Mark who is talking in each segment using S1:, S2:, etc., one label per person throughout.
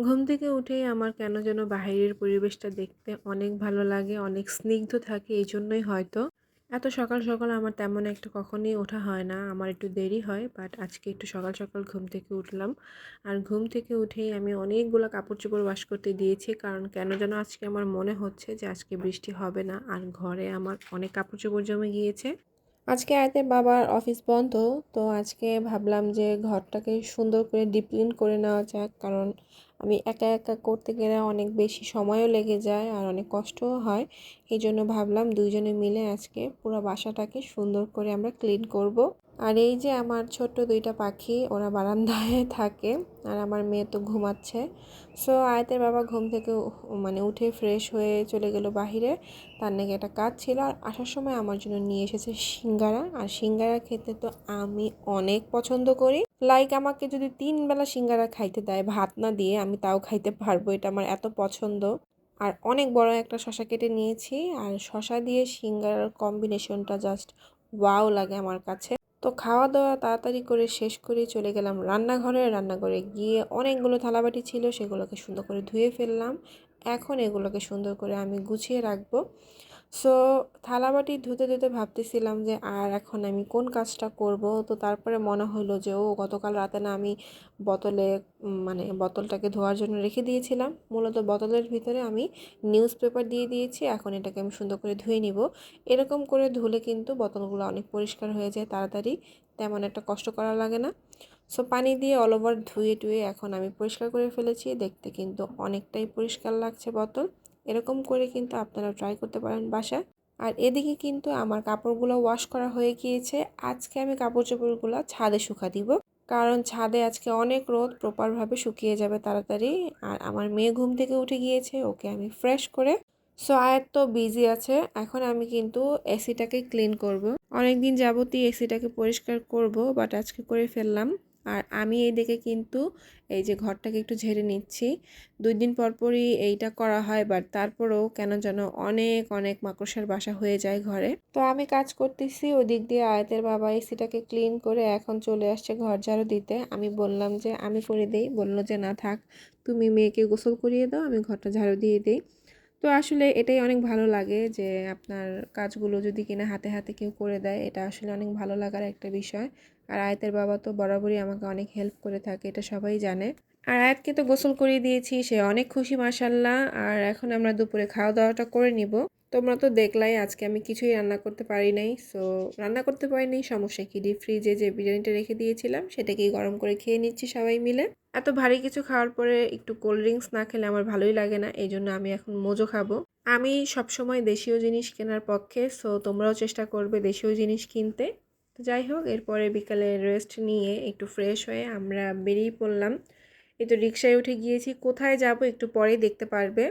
S1: ঘুম থেকে উঠেই আমার কেন যেন বাহিরের পরিবেশটা দেখতে অনেক ভালো লাগে, অনেক স্নিগ্ধ থাকে। এইজন্যই হয়তো এত সকাল, সকাল আমার তেমন একটা কখনই ওঠা হয় না। আমার একটু দেরি হয়। বাট আজকে একটু সকাল, সকাল ঘুম থেকে উঠলাম। আর ঘুম থেকে উঠেই আমি অনেকগুলা কাপড়-চোপড় ওয়াশ করতে দিয়েছি। কারণ কেন যেন আজকে আমার মনে হচ্ছে যে আজকে বৃষ্টি হবে না। আর ঘরে আমার অনেক কাপড়-চোপড় জমে গিয়েছে। আজকে আয়াতের বাবার অফিস বন্ধ। তো আজকে ভাবলাম যে ঘরটাকে সুন্দর করে ডিপ ক্লিন করে নেওয়া যাক। কারণ আমি একা একা করতে গেলে অনেক বেশি সময়ও লেগে যায় আর অনেক কষ্টও হয়। এইজন্য ভাবলাম ২ জনে মিলে আজকে পুরো বাসাটাকে সুন্দর করে আমরা ক্লিন করব। আর এই যে আমার ছোট্ট ২ টা পাখি, ওরা বারান্দায় থাকে আর আমার মেয়ে তো ঘুমাচ্ছে। সো আয়াতের বাবা ঘুম থেকে মানে উঠে ফ্রেশ হয়ে চলে গেল বাহিরে। তার নাকি একটা কাজ ছিল। আর আসার সময় আমার জন্য নিয়ে এসেছে সিঙ্গারা। আর সিঙ্গারা খেতে তো আমি অনেক পছন্দ করি। লাইক আমাকে যদি ৩ বেলা সিঙ্গারা খাইতে দেয় ভাত না দিয়ে, আমি তাও খাইতে পারবো। এটা আমার এত পছন্দ। আর অনেক বড় একটা শসা কেটে নিয়েছি। আর শসা দিয়ে সিঙ্গারার কম্বিনেশনটা জাস্ট ওয়াও লাগে আমার কাছে। তো খাওয়া দাওয়া তাড়াতাড়ি করে শেষ করে চলে গেলাম রান্নাঘরে। রান্নাঘরে গিয়ে অনেকগুলো থালাবাটি ছিল, সেগুলোকে সুন্দর করে ধুয়ে ফেললাম। এখন এগুলোকে সুন্দর করে আমি গুছিয়ে রাখবো। সো থালাবাটি ধুতে ধুতে ভাবতেছিলাম যে আর এখন আমি কোন কাজটা করব। তো তারপরে মনে হলো যে গতকাল রাতে না আমি বোতলে মানে বোতলটাকে ধোয়ার জন্য রেখে দিয়েছিলাম। মূলত বোতলের ভিতরে আমি নিউজ পেপার দিয়ে দিয়েছি। এখন এটাকে আমি সুন্দর করে ধুয়ে নিব। এরকম করে ধুলে কিন্তু বোতলগুলো অনেক পরিষ্কার হয়ে যায় তাড়াতাড়ি, তেমন একটা কষ্ট করা লাগে না। সো পানি দিয়ে অল ওভার ধুয়ে টুয়ে এখন আমি পরিষ্কার করে ফেলেছি। দেখতে কিন্তু অনেকটাই পরিষ্কার লাগছে বোতল। এরকম করে কিন্তু আপনারা ট্রাই করতে পারেন বাসায়। আর এদিকে কিন্তু আমার কাপড়গুলো ওয়াশ করা হয়ে গিয়েছে। আজকে আমি কাপড় চোপড়গুলো ছাদে শুকা দিব, কারণ ছাদে আজকে অনেক রোদ, প্রপারভাবে শুকিয়ে যাবে তাড়াতাড়ি। আর আমার মেয়ে ঘুম থেকে উঠে গিয়েছে, ওকে আমি ফ্রেশ করে সো আয়াত তো বিজি আছে। এখন আমি কিন্তু এসিটাকে ক্লিন করব। অনেকদিন যাবতই এসিটাকে পরিষ্কার করব, বাট আজকে করে ফেললাম। আর আমি এইদিকে কিন্তু এই যে ঘরটাকে একটু ঝেড়ে নিচ্ছি। ২ দিন পর পরই এইটা করা হয়, বাট তারপরেও কেন যেন অনেক অনেক মাকড়সার বাসা হয়ে যায় ঘরে। তো আমি কাজ করতেছি, ওদিক দিয়ে আয়াতের বাবা এসিটাকে ক্লিন করে এখন চলে আসছে ঘর ঝাড়ু দিতে। আমি বললাম যে আমি করে দেই, বললো যে না থাক, তুমি মেয়েকে গোসল করিয়ে দাও, আমি ঘরটা ঝাড়ু দিয়ে দিই। তো আসলে এটাই অনেক ভালো লাগে যে আপনার কাজগুলো যদি কিনা হাতে হাতে কেউ করে দেয়, এটা আসলে অনেক ভালো লাগার একটা বিষয়। আর আয়াতের বাবা তো বরাবরই আমাকে অনেক হেল্প করে থাকে, এটা সবাই জানে। আর আয়াতকে তো গোসল করিয়ে দিয়েছি, সে অনেক খুশি মাশাল্লাহ। আর এখন আমরা দুপুরে খাওয়া দাওয়াটা করে নিব। তোমরা তো দেখলাই আজকে আমি কিছুই রান্না করতে পারি নাই। সো রান্না করতে পারি নাই, সমস্যা কি, ডিপ ফ্রিজে যে বিরিয়ানিটা রেখে দিয়েছিলাম সেটাকেই গরম করে খেয়ে নিচ্ছি সবাই মিলে। এত ভারী কিছু খাওয়ার পরে একটু কোল্ড ড্রিঙ্কস না খেলে আমার ভালোই লাগে না। এই জন্য আমি এখন মোজো খাবো। আমি সবসময় দেশীয় জিনিস কেনার পক্ষে। সো তোমরাও চেষ্টা করবে দেশীয় জিনিস কিনতে। তো যাই হোক, এরপরে বিকালে রেস্ট নিয়ে একটু ফ্রেশ হয়ে আমরা বেরিয়ে পড়লাম। এই তো রিক্সায় উঠে গিয়েছি, কোথায় যাব একটু পরেই দেখতে পারবে।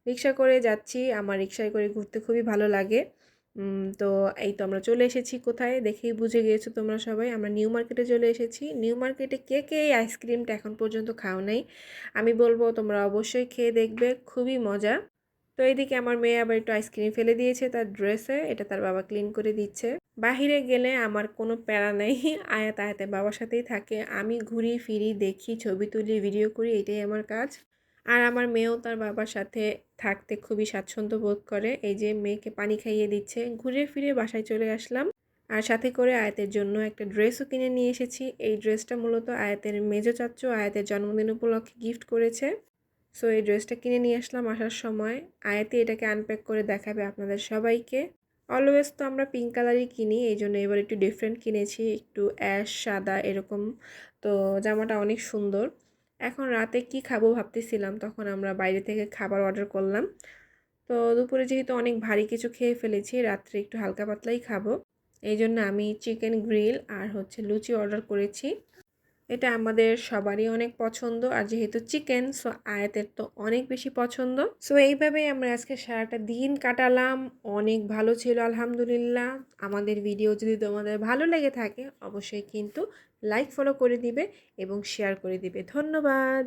S1: রিক্সা করে যাচ্ছি, আমার রিক্সায় করে ঘুরতে খুবই ভালো লাগে। তো এই তো আমরা চলে এসেছি কোথায়, দেখেই বুঝে গিয়েছো তোমরা সবাই, আমরা নিউ মার্কেটে চলে এসেছি। নিউ মার্কেটে কে কে এই আইসক্রিমটা এখন পর্যন্ত খাও নাই, আমি বলবো তোমরা অবশ্যই খেয়ে দেখবে, খুবই মজা। তো এইদিকে আমার মেয়ে আবার একটু আইসক্রিম ফেলে দিয়েছে তার ড্রেসে, এটা তার বাবা ক্লিন করে দিচ্ছে। বাহিরে গেলে আমার কোনো প্যারা নেই, আয়াত আয়াতের বাবার সাথেই থাকে। আমি ঘুরি ফিরি, দেখি, ছবি তুলি, ভিডিও করি, এটাই আমার কাজ। আর আমার মেয়েও তার বাবার সাথে থাকতে খুবই স্বাচ্ছন্দ্য বোধ করে। এই যে মেয়েকে পানি খাইয়ে দিচ্ছে, ঘুরে ফিরে বাসায় চলে আসলাম। আর সাথে করে আয়াতের জন্য একটা ড্রেসও কিনে নিয়ে এসেছি। এই ড্রেসটা মূলত আয়াতের মেজো চাচ্চু আয়াতের জন্মদিন উপলক্ষে গিফট করেছে। সো এই ড্রেসটা কিনে নিয়ে আসলাম আসার সময়। আয়াতি এটাকে আনপ্যাক করে দেখাবে আপনাদের সবাইকে। অলওয়েজ তো আমরা পিঙ্ক কালারই কিনি, এই জন্য এবার একটু ডিফারেন্ট কিনেছি, একটু অ্যাশ সাদা এরকম। তো জামাটা অনেক সুন্দর। এখন রাতে কি খাবো ভাবতেছিলাম, তখন আমরা বাইরে থেকে খাবার অর্ডার করলাম। তো দুপুরে যেহেতু অনেক ভারী কিছু খেয়ে ফেলেছি, রাত্রে একটু হালকা পাতলাই খাবো। এই জন্য আমি চিকেন গ্রিল আর হচ্ছে লুচি অর্ডার করেছি। এটা আমাদের সবারই অনেক পছন্দ, আর যেহেতু চিকেন সো আয়াতের তো অনেক বেশি পছন্দ। সো এইভাবেই আমরা আজকে সারাটা দিন কাটালাম, অনেক ভালো ছিল আলহামদুলিল্লাহ। আমাদের ভিডিও যদি তোমাদের ভালো লেগে থাকে অবশ্যই কিন্তু লাইক ফলো করে দিবে এবং শেয়ার করে দিবে। ধন্যবাদ।